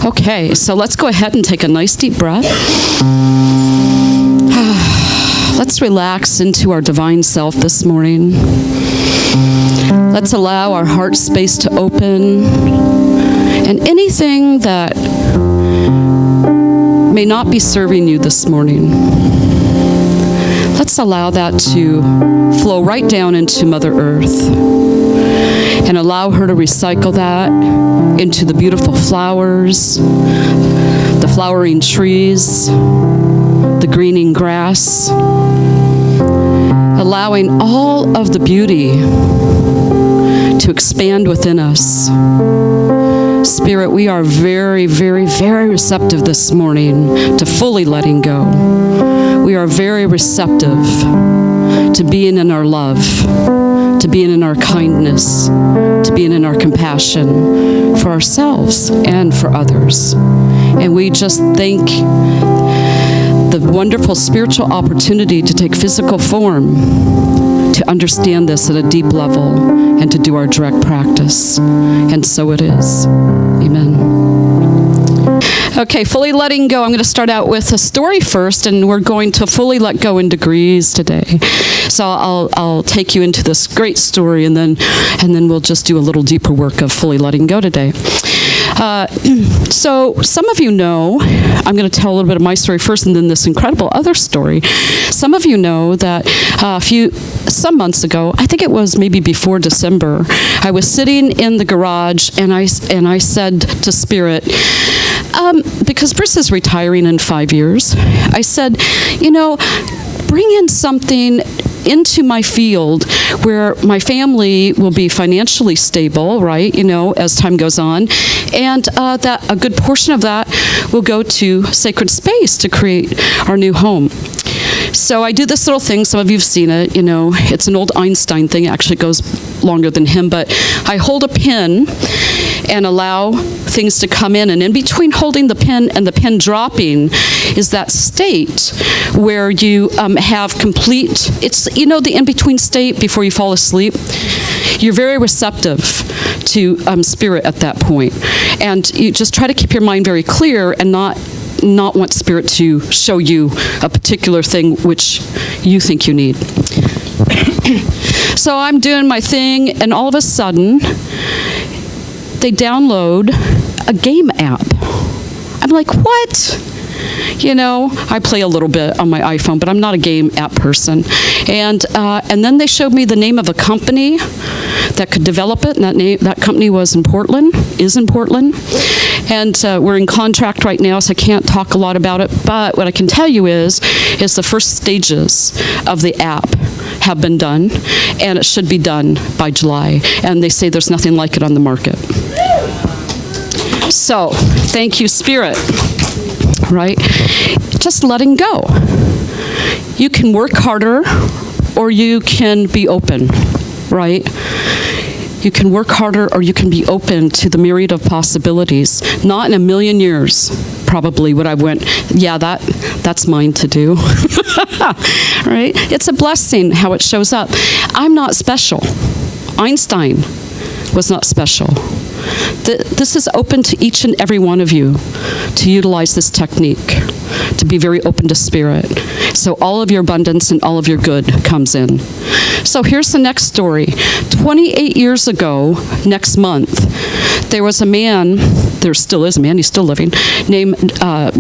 Okay, so let's go ahead and take a nice deep breath. Let's relax into our divine self this morning. Let's allow our heart space to open, and anything that may not be serving you this morning, let's allow that to flow right down into Mother Earth and allow her to recycle that into the beautiful flowers, the flowering trees, the greening grass, allowing all of the beauty to expand within us. Spirit, we are very, very, very receptive this morning to fully letting go. We are very receptive to being in our love, to being in our kindness, to being in our compassion for ourselves and for others. And we just thank the wonderful spiritual opportunity to take physical form, to understand this at a deep level, and to do our direct practice. And so it is. Amen. Okay, fully letting go. I'm going to start out with a story first, and we're going to fully let go in degrees today. So I'll take you into this great story, and then we'll just do a little deeper work of fully letting go today. So some of you know, I'm going to tell a little bit of my story first and then this incredible other story. Some of you know that some months ago, I think it was maybe before December, I was sitting in the garage and I said to Spirit, because Bruce is retiring in 5 years, I said, bring in something into my field where my family will be financially stable, right, as time goes on, and that a good portion of that will go to sacred space to create our new home. So I do this little thing, some of you have seen it, it's an old Einstein thing, it actually goes longer than him, but I hold a pin and allow things to come in, and in between holding the pin and the pin dropping is that state where you have complete, it's, the in-between state before you fall asleep. You're very receptive to Spirit at that point, and you just try to keep your mind very clear and not want Spirit to show you a particular thing which you think you need. So I'm doing my thing, and all of a sudden, they download a game app. I'm like, what? I play a little bit on my iPhone, but I'm not a game app person. And then they showed me the name of a company that could develop it, and that company is in Portland. And we're in contract right now, so I can't talk a lot about it. But what I can tell you is the first stages of the app have been done, and it should be done by July. And they say there's nothing like it on the market. So, thank you, Spirit. Right? Just letting go. You can work harder, or you can be open, right? You can work harder, or you can be open to the myriad of possibilities. Not in a million years, probably, would I went, yeah, that's mine to do. Right? It's a blessing how it shows up. I'm not special. Einstein was not special. This is open to each and every one of you to utilize this technique, to be very open to Spirit. So all of your abundance and all of your good comes in. So here's the next story. 28 years ago, next month, there was a man, there still is a man, he's still living, named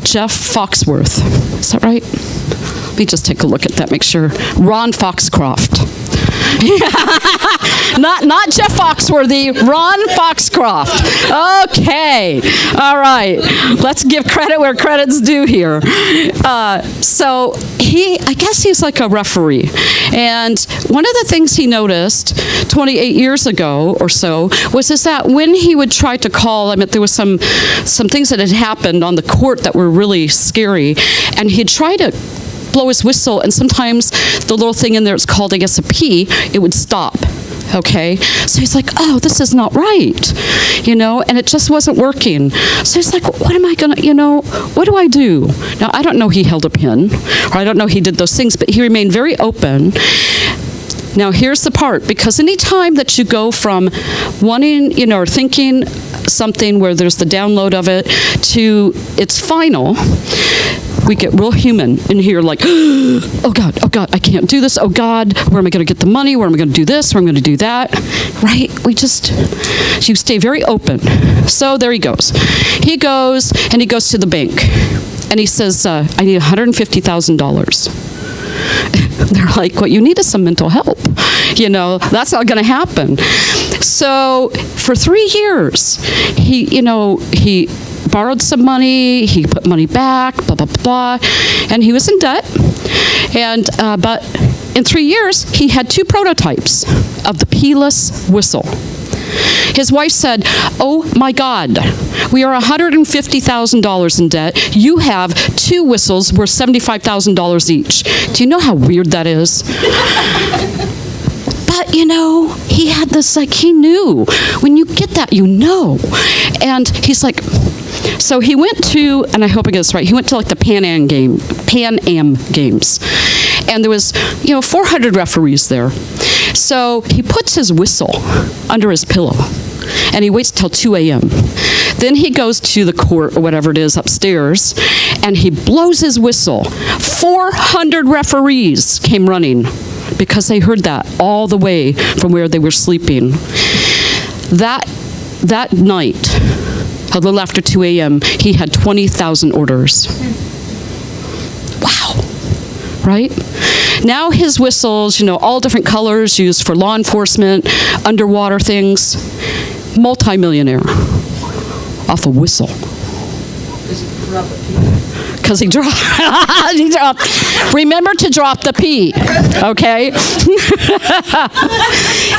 Jeff Foxworth. Is that right? Let me just take a look at that, make sure. Ron Foxcroft. Not Jeff Foxworthy, Ron Foxcroft. Okay, all right. Let's give credit where credit's due here. So I guess he's like a referee. And one of the things he noticed 28 years ago or so was that when he would try to call, there was some things that had happened on the court that were really scary, and he'd try to blow his whistle, and sometimes the little thing in there, it's called, I guess, a P, it would stop. Okay, so he's like, oh, this is not right, and it just wasn't working. So he's like, what am I gonna, what do I do? Now, I don't know he held a pin, or I don't know he did those things, but he remained very open. Now, here's the part, because any time that you go from wanting, or thinking something where there's the download of it to its final, we get real human in here, like, oh God, I can't do this. Oh God, where am I going to get the money? Where am I going to do this? Where am I going to do that? Right? You stay very open. So there he goes. He goes to the bank and he says, I need $150,000. They're like, what you need is some mental help. That's not going to happen. So for 3 years, he borrowed some money, he put money back, blah, blah, blah, and he was in debt. And but in 3 years, he had 2 prototypes of the P-less whistle. His wife said, oh my God, we are $150,000 in debt. You have 2 whistles worth $75,000 each. Do you know how weird that is? But, he had this, he knew. When you get that, And he's like, so he went to, and I hope I get this right, he went to the Pan Am Games. And there was, 400 referees there. So he puts his whistle under his pillow and he waits till 2 a.m. Then he goes to the court or whatever it is upstairs and he blows his whistle. 400 referees came running because they heard that all the way from where they were sleeping. That night, a little after 2 a.m., he had 20,000 orders. Wow. Right? Now his whistles, all different colors used for law enforcement, underwater things, multi-millionaire off a whistle. Because he dropped. Remember to drop the P, okay?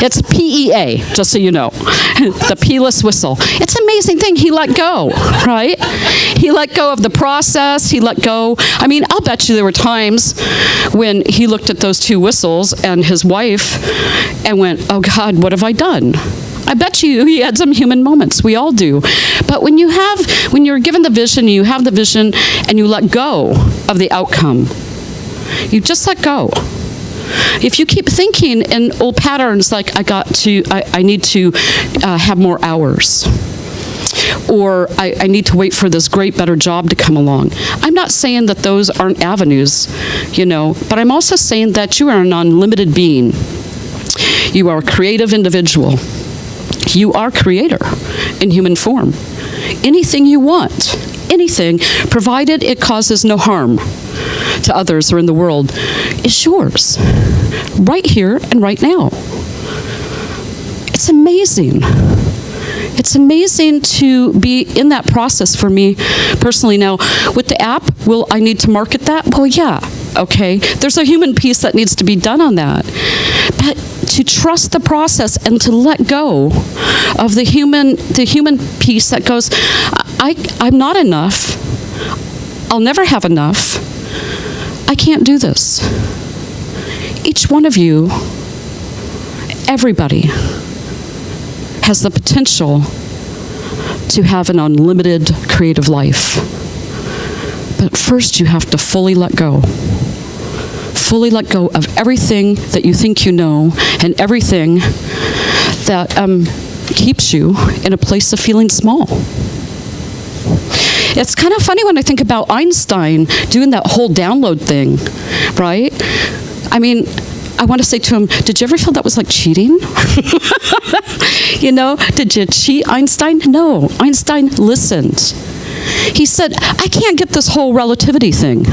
It's PEA, just so you know. The P-less whistle. It's an amazing thing. He let go, right? He let go of the process. He let go. I'll bet you there were times when he looked at those 2 whistles and his wife and went, oh God, what have I done? I bet you he had some human moments. We all do. But when you're given the vision, you have the vision, and you let go of the outcome, you just let go. If you keep thinking in old patterns like I need to have more hours, or I need to wait for this great, better job to come along. I'm not saying that those aren't avenues, but I'm also saying that you are an unlimited being. You are a creative individual. You are creator in human form. Anything you want, anything, provided it causes no harm to others or in the world, is yours, right here and right now. It's amazing. It's amazing to be in that process for me personally. Now, with the app, will I need to market that? Well, yeah, okay. There's a human piece that needs to be done on that. But to trust the process and to let go of the human piece that goes, I'm not enough. I'll never have enough. I can't do this. Each one of you, everybody, has the potential to have an unlimited creative life. But first you have to fully let go. Fully let go of everything that you think you know and everything that keeps you in a place of feeling small. It's kind of funny when I think about Einstein doing that whole download thing, right? I want to say to him, did you ever feel that was like cheating? Did you cheat Einstein? No, Einstein listened. He said, I can't get this whole relativity thing.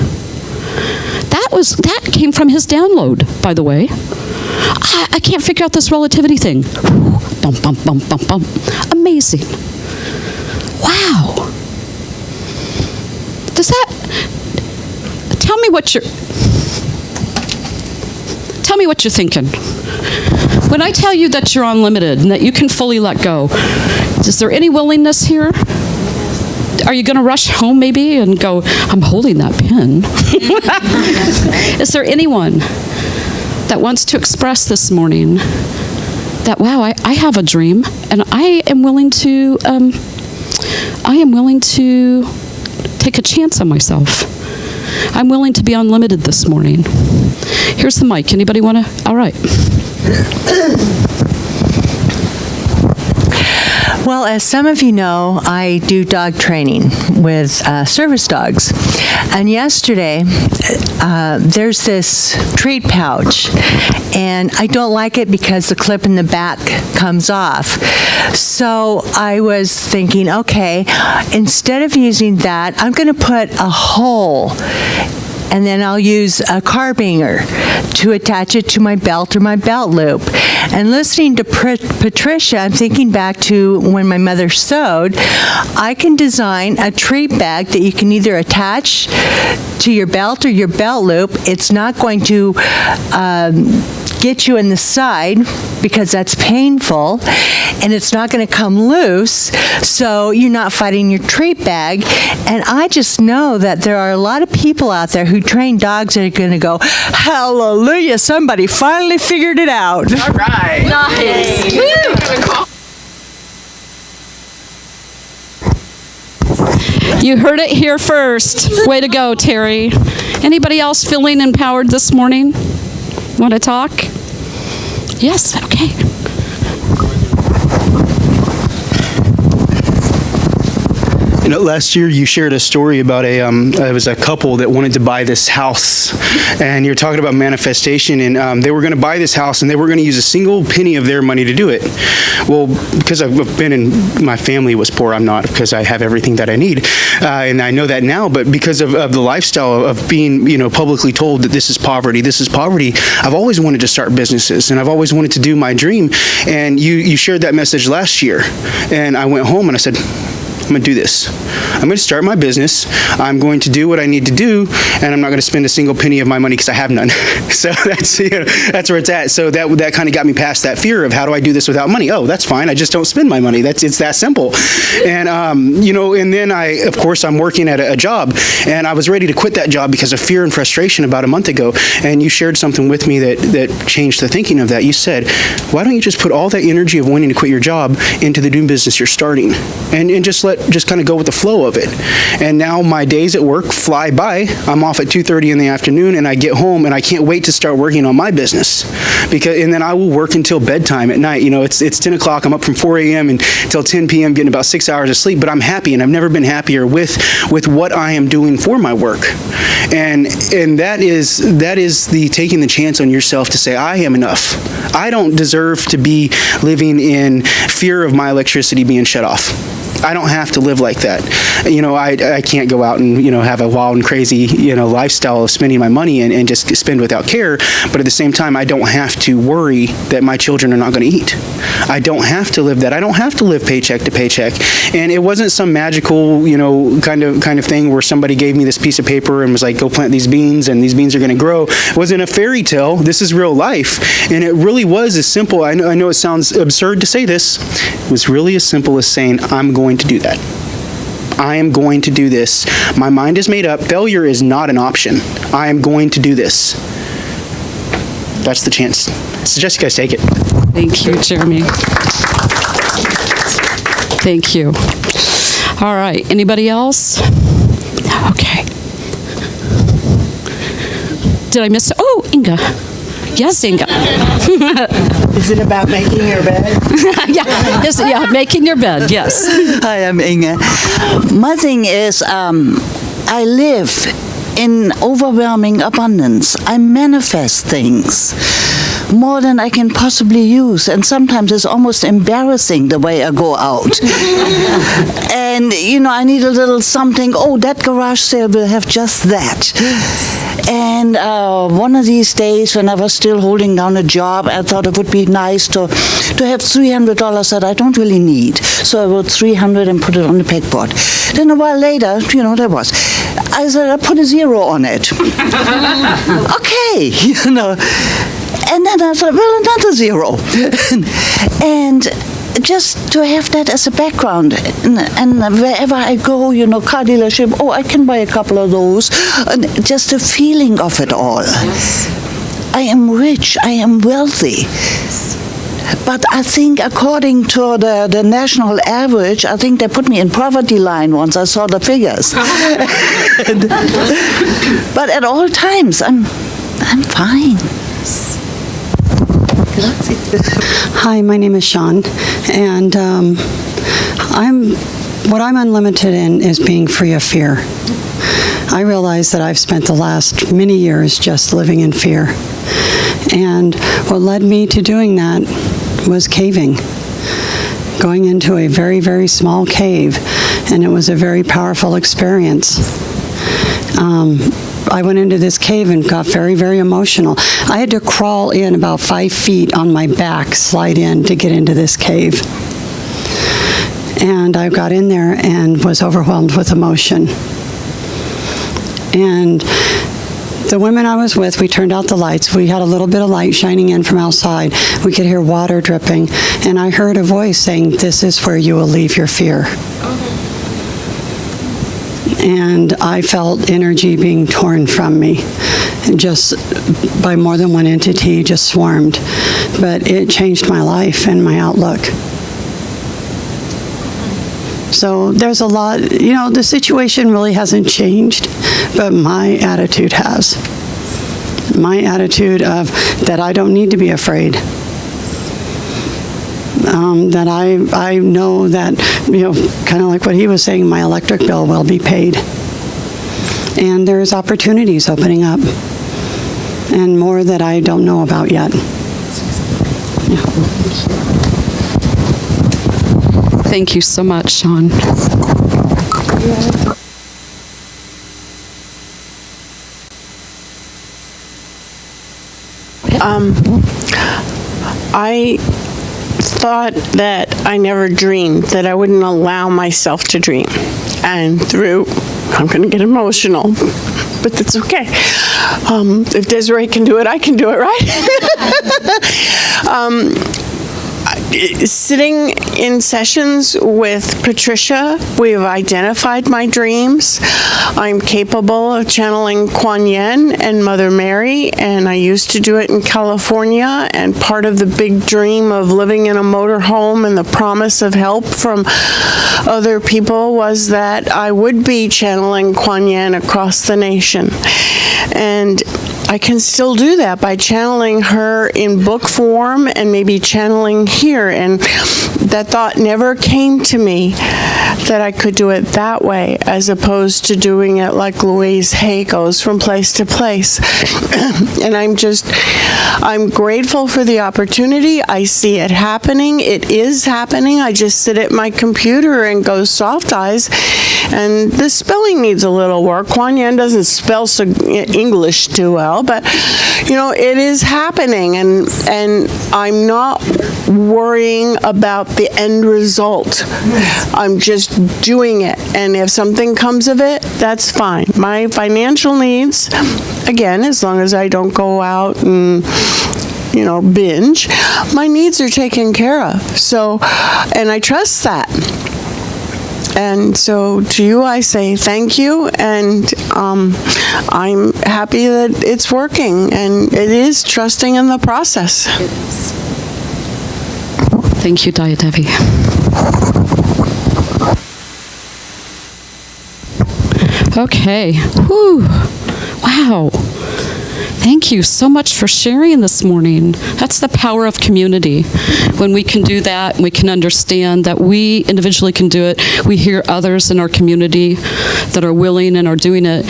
That came from his download, by the way. I can't figure out this relativity thing. Bump, bump, bump, bump, bump. Amazing. Wow. Tell me what you're thinking. When I tell you that you're unlimited and that you can fully let go, is there any willingness here? Are you going to rush home maybe and go, I'm holding that pen? Is there anyone that wants to express this morning that, wow, I have a dream and I am willing to take a chance on myself. I'm willing to be unlimited this morning. Here's the mic. Anybody want to? All right. Well, as some of you know, I do dog training with service dogs. And yesterday, there's this treat pouch, and I don't like it because the clip in the back comes off. So I was thinking, okay, instead of using that, I'm going to put a hole, and then I'll use a carbinger to attach it to my belt or my belt loop. And listening to Patricia, I'm thinking back to when my mother sewed. I can design a treat bag that you can either attach to your belt or your belt loop. It's not going to get you in the side because that's painful, and it's not going to come loose, so you're not fighting your treat bag. And I just know that there are a lot of people out there who train dogs that are going to go, hallelujah, somebody finally figured it out. All right. Nice. You heard it here first. Way to go, Terry. Anybody else feeling empowered this morning? Want to talk? Yes, okay. You know, last year you shared a story about it was a couple that wanted to buy this house, and you're talking about manifestation, and they were going to buy this house, and they were going to use a single penny of their money to do it. Well, because I've been in, my family was poor, I'm not, because I have everything that I need, and I know that now, but because of the lifestyle of being, you know, publicly told that this is poverty, I've always wanted to start businesses, and I've always wanted to do my dream, and you shared that message last year, and I went home and I said, I'm going to do this. I'm going to start my business. I'm going to do what I need to do, and I'm not going to spend a single penny of my money because I have none. So that's, you know, that's where it's at. So that kind of got me past that fear of how do I do this without money? Oh, that's fine. I just don't spend my money. It's that simple. And you know, and then of course, I'm working at a job, and I was ready to quit that job because of fear and frustration about a month ago. And you shared something with me that changed the thinking of that. You said, why don't you just put all that energy of wanting to quit your job into the new business you're starting, and just kind of go with the flow of it. And now my days at work fly by. I'm off at 2:30 in the afternoon, and I get home, and I can't wait to start working on my business, and then I will work until bedtime at night. You know, it's 10 o'clock. I'm up from 4 a.m. until 10 p.m. getting about 6 hours of sleep, but I'm happy, and I've never been happier with what I am doing for my work. And that is the taking the chance on yourself to say, I am enough. I don't deserve to be living in fear of my electricity being shut off. I don't have to live like that. You know, I can't go out and, you know, have a wild and crazy, you know, lifestyle of spending my money and just spend without care. But at the same time, I don't have to worry that my children are not going to eat. I don't have to live that. I don't have to live paycheck to paycheck. And it wasn't some magical, you know, kind of thing where somebody gave me this piece of paper and was like, go plant these beans and these beans are going to grow. It wasn't a fairy tale. This is real life. And it really was as simple. I know it sounds absurd to say this. It was really as simple as saying, I'm going to do that. I am going to do this. My mind is made up. Failure is not an option. I am going to do this. That's the chance. I suggest you guys take it. Thank you, Jeremy. Thank you. All right. Anybody else? Okay. Did I miss? Oh, Inga. Yes, Inga. Is it about making your bed? Yeah, making your bed, yes. Hi, I'm Inge. My thing is, I live in overwhelming abundance. I manifest things more than I can possibly use, and sometimes it's almost embarrassing the way I go out. And, you know, I need a little something. Oh, that garage sale will have just that. And one of these days, when I was still holding down a job, I thought it would be nice to have $300 that I don't really need. So I wrote 300 and put it on the pegboard. Then a while later, you know, I said, I put a zero on it. Okay, you know. And then I thought, well, another zero. And just to have that as a background, and wherever I go, you know, car dealership, oh, I can buy a couple of those, and just the feeling of it all. Yes. I am rich, I am wealthy. But I think according to the national average, I think they put me in poverty line once I saw the figures. But at all times, I'm fine. Hi, my name is Sean, and What I'm unlimited in is being free of fear. I realize that I've spent the last many years just living in fear. And what led me to doing that was caving. Going into a very, very small cave, and it was a very powerful experience. I went into this cave and got very, very emotional. I had to crawl in about 5 feet on my back, slide in to get into this cave. And I got in there and was overwhelmed with emotion. And the women I was with, we turned out the lights. We had a little bit of light shining in from outside. We could hear water dripping. And I heard a voice saying, "This is where you will leave your fear." And I felt energy being torn from me, just by more than one entity, just swarmed. But it changed my life and my outlook. So there's a lot, the situation really hasn't changed, but my attitude has. My attitude of that I don't need to be afraid. That I know that, kind of like what he was saying, my electric bill will be paid. And there's opportunities opening up, and more that I don't know about yet. Thank you so much, Sean. I thought that I never dreamed, that I wouldn't allow myself to dream. And I'm going to get emotional, but that's okay. If Desiree can do it, I can do it, right? Sitting in sessions with Patricia, we have identified my dreams. I'm capable of channeling Kuan Yin and Mother Mary, and I used to do it in California, and part of the big dream of living in a motorhome and the promise of help from other people was that I would be channeling Kuan Yin across the nation. And I can still do that by channeling her in book form and maybe channeling here. And that thought never came to me that I could do it that way, as opposed to doing it like Louise Hay goes from place to place. And I'm grateful for the opportunity. I see it happening. It is happening. I just sit at my computer and go soft eyes. And the spelling needs a little work. Kuan Yin doesn't spell English too well, but it is happening, and I'm not worrying about the end result. I'm just doing it, and if something comes of it, that's fine. My financial needs, again, as long as I don't go out and binge, my needs are taken care of. So, and I trust that. And so to you, I say thank you, and I'm happy that it's working, and it is trusting in the process. Thank you, Daya Devi. Okay. Whew. Wow. Thank you so much for sharing this morning. That's the power of community. When we can do that, we can understand that we individually can do it. We hear others in our community that are willing and are doing it.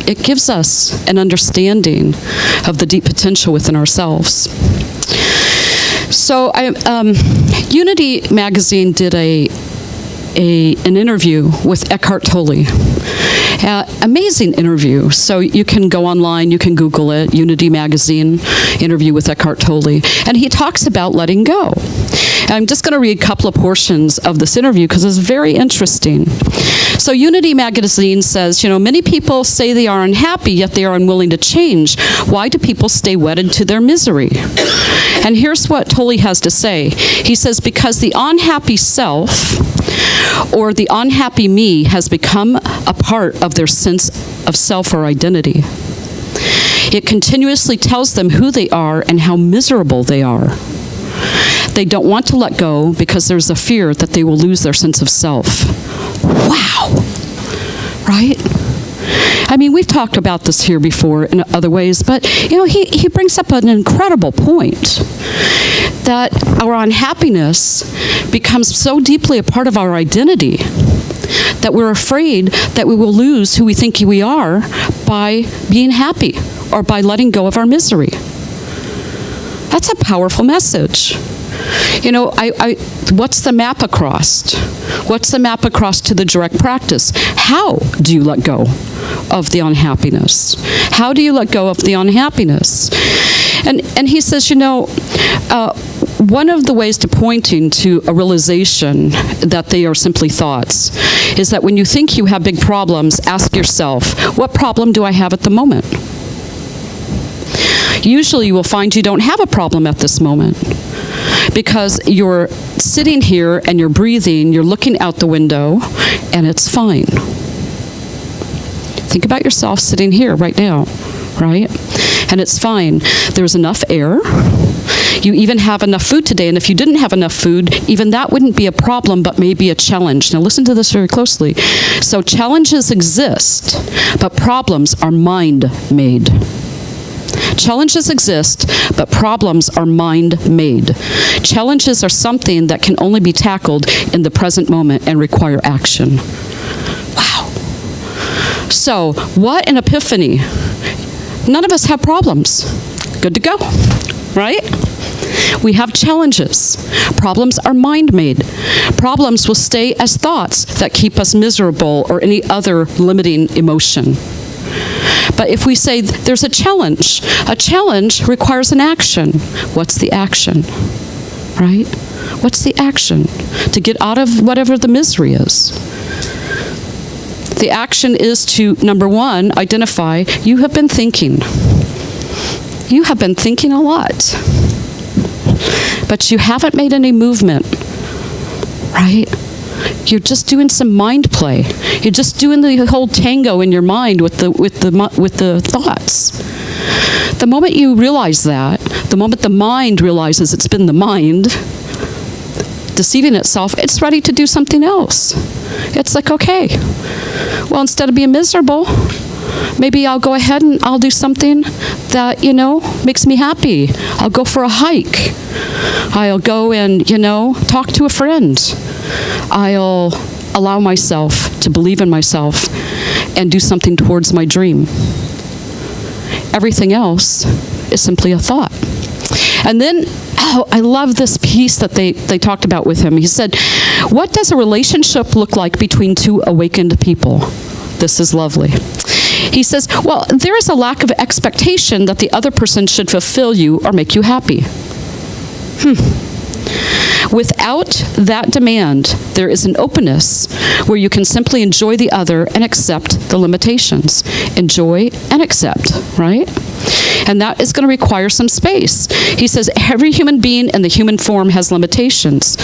It gives us an understanding of the deep potential within ourselves. So Unity Magazine did an interview with Eckhart Tolle. Amazing interview. So you can go online, you can Google it, Unity Magazine, interview with Eckhart Tolle. And he talks about letting go. And I'm just going to read a couple of portions of this interview because it's very interesting. So Unity Magazine says, many people say they are unhappy, yet they are unwilling to change. Why do people stay wedded to their misery? And here's what Tolle has to say. He says, because the unhappy self or the unhappy me has become a part of their sense of self or identity. It continuously tells them who they are and how miserable they are. They don't want to let go because there's a fear that they will lose their sense of self. Wow. Right? I mean, we've talked about this here before in other ways, but, he brings up an incredible point that our unhappiness becomes so deeply a part of our identity that we're afraid that we will lose who we think we are by being happy or by letting go of our misery. That's a powerful message. What's the map across? What's the map across to the direct practice? How do you let go of the unhappiness? How do you let go of the unhappiness? And he says, one of the ways to pointing to a realization that they are simply thoughts is that when you think you have big problems, ask yourself, what problem do I have at the moment? Usually you will find you don't have a problem at this moment because you're sitting here and you're breathing, you're looking out the window, and it's fine. Think about yourself sitting here right now, right? And it's fine. There's enough air. You even have enough food today, and if you didn't have enough food, even that wouldn't be a problem, but maybe a challenge. Now listen to this very closely. So challenges exist, but problems are mind-made. Challenges exist, but problems are mind-made. Challenges are something that can only be tackled in the present moment and require action. Wow. So, what an epiphany. None of us have problems. Good to go, right? We have challenges. Problems are mind-made. Problems will stay as thoughts that keep us miserable or any other limiting emotion. But if we say there's a challenge requires an action. What's the action, right? What's the action to get out of whatever the misery is? The action is to, number one, identify you have been thinking. You have been thinking a lot, but you haven't made any movement, right? You're just doing some mind play. You're just doing the whole tango in your mind with the thoughts. The moment you realize that, the moment the mind realizes it's been the mind deceiving itself, it's ready to do something else. It's like, okay, well, instead of being miserable, maybe I'll go ahead and I'll do something that, makes me happy. I'll go for a hike. I'll go and, talk to a friend. I'll allow myself to believe in myself and do something towards my dream. Everything else is simply a thought. And then, I love this piece that they talked about with him. He said, what does a relationship look like between two awakened people? This is lovely. He says, well, there is a lack of expectation that the other person should fulfill you or make you happy. Without that demand, there is an openness where you can simply enjoy the other and accept the limitations. Enjoy and accept, right? And that is going to require some space. He says, every human being in the human form has limitations.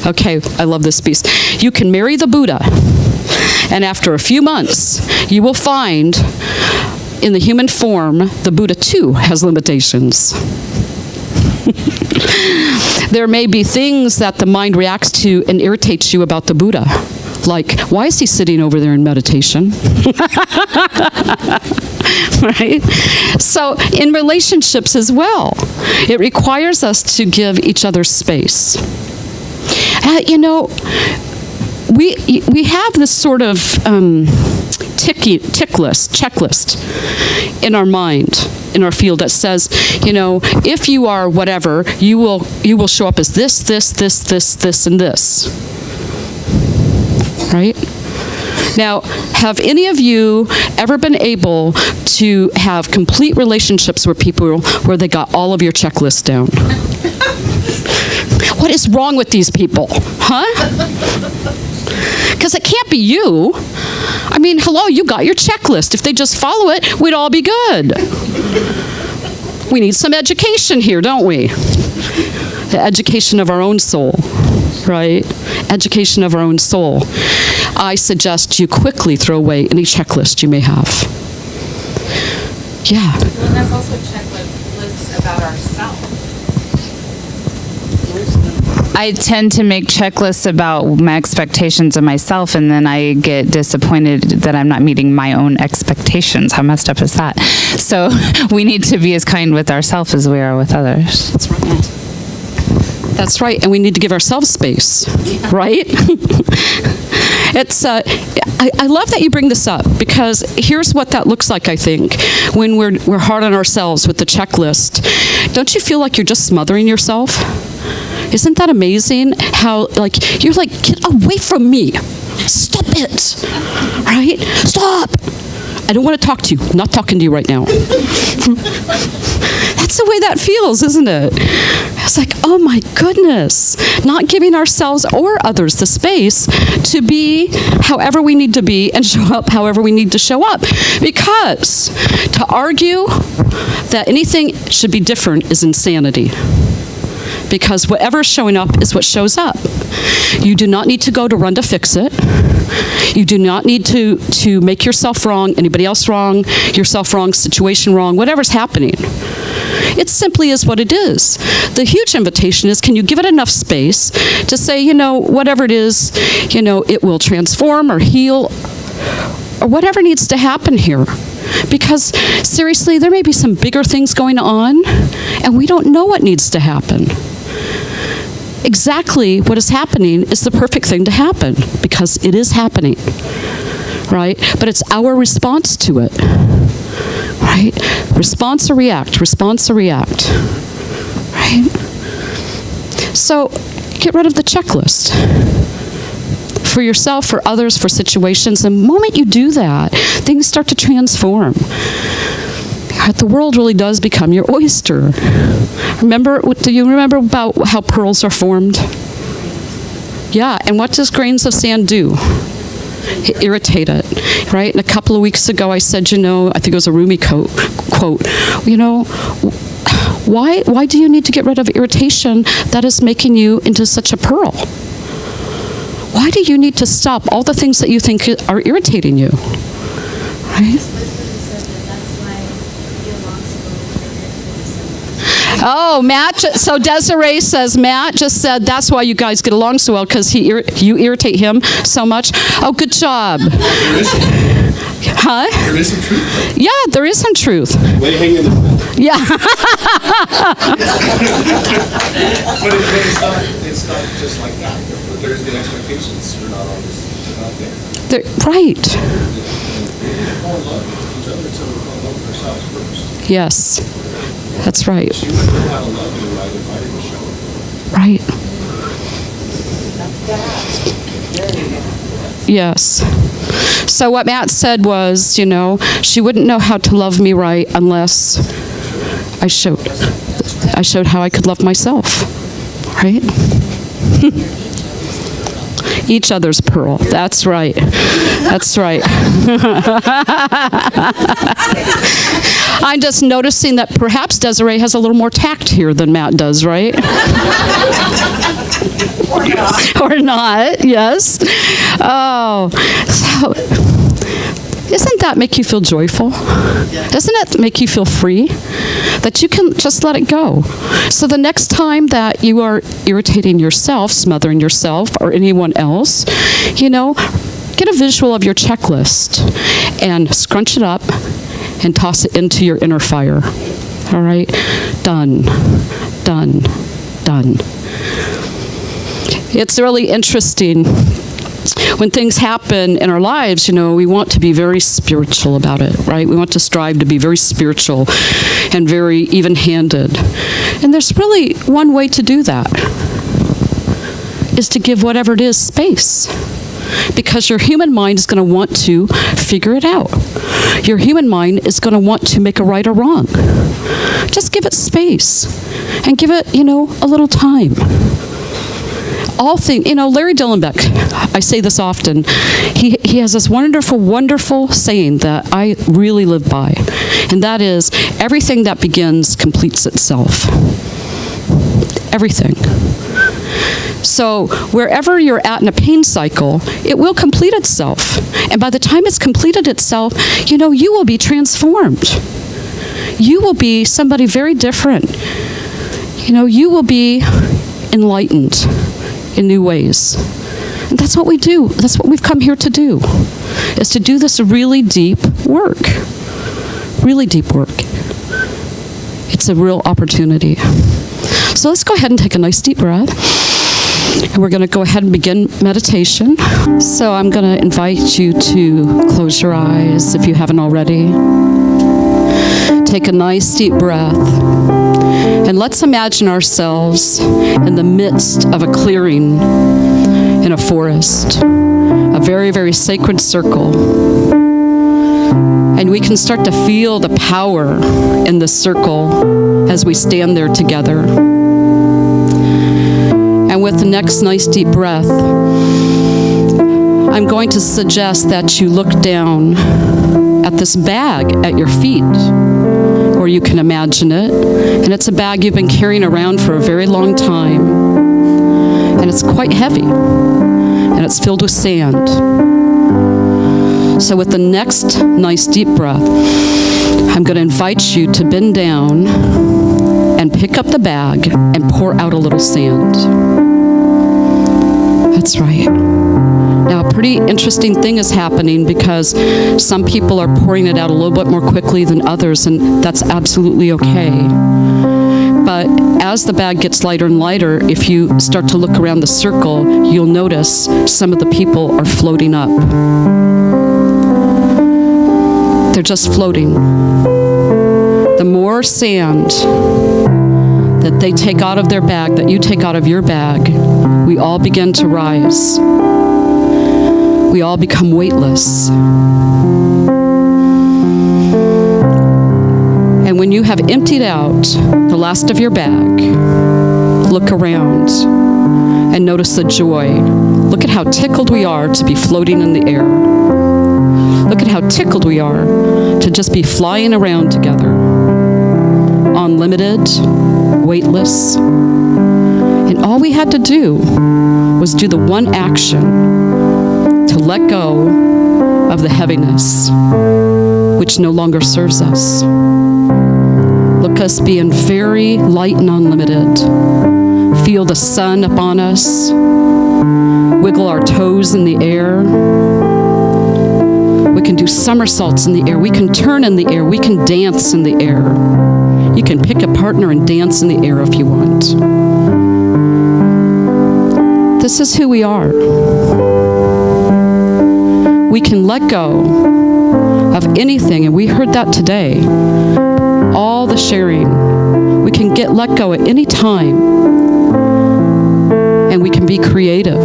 Okay, I love this piece. You can marry the Buddha, and after a few months, you will find in the human form, the Buddha too has limitations. There may be things that the mind reacts to and irritates you about the Buddha. Like, why is he sitting over there in meditation? Right? So, in relationships as well, it requires us to give each other space. We have this sort of checklist in our mind, in our field that says, if you are whatever, you will show up as this, and this. Right? Now, have any of you ever been able to have complete relationships with people where they got all of your checklists down? What is wrong with these people? Huh? Because it can't be you. I mean, hello, you got your checklist. If they just follow it, we'd all be good. We need some education here, don't we? The education of our own soul, right? Education of our own soul. I suggest you quickly throw away any checklist you may have. Yeah. And that's also checklists about ourselves. I tend to make checklists about my expectations of myself, and then I get disappointed that I'm not meeting my own expectations. How messed up is that? So we need to be as kind with ourselves as we are with others. That's right. That's right, and we need to give ourselves space, right? It's. I love that you bring this up, because here's what that looks like, I think, when we're hard on ourselves with the checklist. Don't you feel like you're just smothering yourself? Isn't that amazing? How, like, you're like, get away from me. Stop it. Right? Stop. I don't want to talk to you. I'm not talking to you right now. That's the way that feels, isn't it? It's like, oh my goodness. Not giving ourselves or others the space to be however we need to be and show up however we need to show up. Because to argue that anything should be different is insanity. Because whatever's showing up is what shows up. You do not need to go to run to fix it. You do not need to make yourself wrong, anybody else wrong, yourself wrong, situation wrong, whatever's happening. It simply is what it is. The huge invitation is, can you give it enough space to say, you know, whatever it is, you know, it will transform or heal or whatever needs to happen here. Because seriously, there may be some bigger things going on and we don't know what needs to happen. Exactly what is happening is the perfect thing to happen, because it is happening, right? But it's our response to it, right? Response or react, response or react, right? So get rid of the checklist. For yourself, for others, for situations. The moment you do that, things start to transform. The world really does become your oyster. Do you remember about how pearls are formed? Yeah, and what does grains of sand do? Irritate it, right? And a couple of weeks ago I said, you know, I think it was a Rumi quote, you know, why do you need to get rid of irritation that is making you into such a pearl? Why do you need to stop all the things that you think are irritating you? Right? Oh, Matt, so Desiree says, Matt just said that's why you guys get along so well, because you irritate him so much. Oh, good job. Huh? There is some truth. Yeah, there is some truth. Way hanging in the Yeah. But it's not just like that. There's the expectations. You're not always there. Right. We fall in love with each other, so we fall in love with ourselves first. Yes. That's right. She wouldn't know how to love you right if I didn't show her. Right. Yes. So what Matt said was, you know, she wouldn't know how to love me right unless I showed how I could love myself. Right? Each other's pearl. That's right. That's right. I'm just noticing that perhaps Desiree has a little more tact here than Matt does, right? Or not, yes. Oh, so doesn't that make you feel joyful? Doesn't it make you feel free? That you can just let it go. So the next time that you are irritating yourself, smothering yourself, or anyone else, you know, get a visual of your checklist and scrunch it up and toss it into your inner fire. All right? Done. Done. Done. It's really interesting. When things happen in our lives, you know, we want to be very spiritual about it, right? We want to strive to be very spiritual and very even-handed. And there's really one way to do that, is to give whatever it is space. Because your human mind is going to want to figure it out. Your human mind is going to want to make a right or wrong. Just give it space and give it, you know, a little time. All things, you know, Larry Dillenbeck, I say this often, he has this wonderful, wonderful saying that I really live by, and that is, everything that begins completes itself. Everything. So wherever you're at in a pain cycle, it will complete itself. And by the time it's completed itself, you know, you will be transformed. You will be somebody very different. You know, you will be enlightened in new ways. And that's what we do. That's what we've come here to do, is to do this really deep work. Really deep work. It's a real opportunity. So let's go ahead and take a nice deep breath. And we're going to go ahead and begin meditation. So I'm going to invite you to close your eyes if you haven't already. Take a nice deep breath. And let's imagine ourselves in the midst of a clearing in a forest, a very, very sacred circle. And we can start to feel the power in the circle as we stand there together. And with the next nice deep breath, I'm going to suggest that you look down at this bag at your feet, or you can imagine it. And it's a bag you've been carrying around for a very long time. And it's quite heavy. And it's filled with sand. So with the next nice deep breath, I'm going to invite you to bend down and pick up the bag and pour out a little sand. That's right. Now, a pretty interesting thing is happening because some people are pouring it out a little bit more quickly than others, and that's absolutely okay. But as the bag gets lighter and lighter, if you start to look around the circle, you'll notice some of the people are floating up. They're just floating. The more sand that they take out of their bag, that you take out of your bag, we all begin to rise. We all become weightless. And when you have emptied out the last of your bag, look around and notice the joy. Look at how tickled we are to be floating in the air. Look at how tickled we are to just be flying around together, unlimited, weightless. And all we had to do was do the one action to let go of the heaviness, which no longer serves us. Look us being very light and unlimited. Feel the sun upon us. Wiggle our toes in the air. We can do somersaults in the air. We can turn in the air. We can dance in the air. You can pick a partner and dance in the air if you want. This is who we are. We can let go of anything, and we heard that today. All the sharing. We can let go at any time, and we can be creative.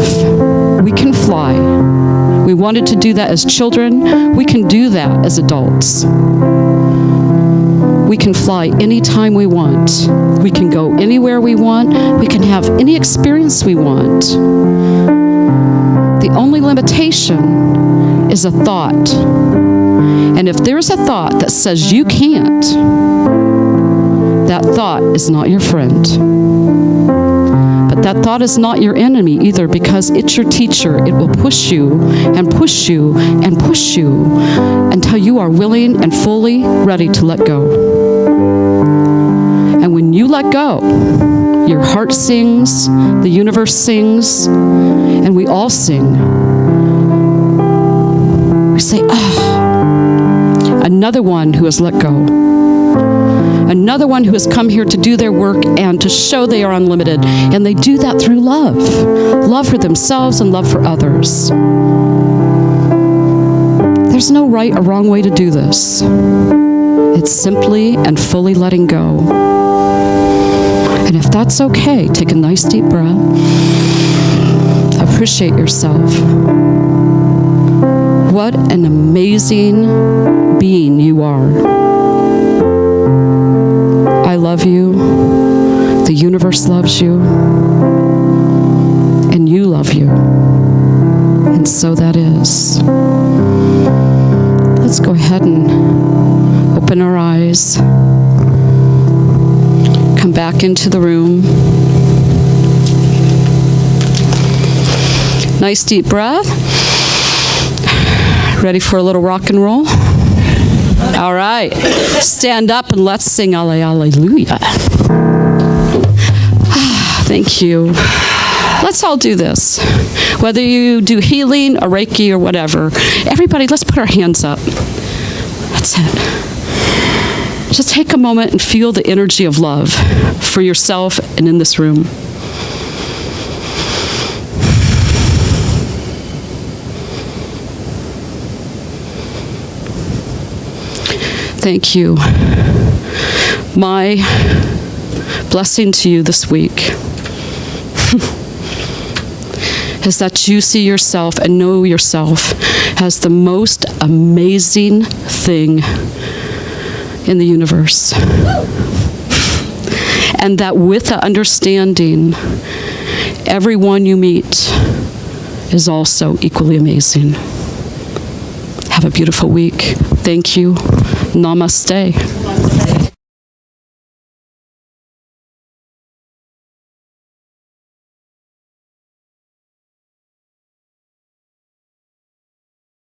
We can fly. We wanted to do that as children. We can do that as adults. We can fly anytime we want. We can go anywhere we want. We can have any experience we want. The only limitation is a thought. And if there's a thought that says you can't, that thought is not your friend. But that thought is not your enemy either, because it's your teacher. It will push you and push you and push you until you are willing and fully ready to let go. And when you let go, your heart sings, the universe sings, and we all sing. We say, another one who has let go. Another one who has come here to do their work and to show they are unlimited. And they do that through love. Love for themselves and love for others. There's no right or wrong way to do this. It's simply and fully letting go. And if that's okay, take a nice deep breath. Appreciate yourself. What an amazing being you are. I love you. The universe loves you. And you love you. And so that is. Let's go ahead and open our eyes. Come back into the room. Nice deep breath. Ready for a little rock and roll? All right. Stand up and let's sing Alleluia. Thank you. Let's all do this. Whether you do healing or Reiki or whatever, everybody, let's put our hands up. That's it. Just take a moment and feel the energy of love for yourself and in this room. Thank you. My blessing to you this week is that you see yourself and know yourself as the most amazing thing in the universe. And that with the understanding, everyone you meet is also equally amazing. Have a beautiful week. Thank you. Namaste.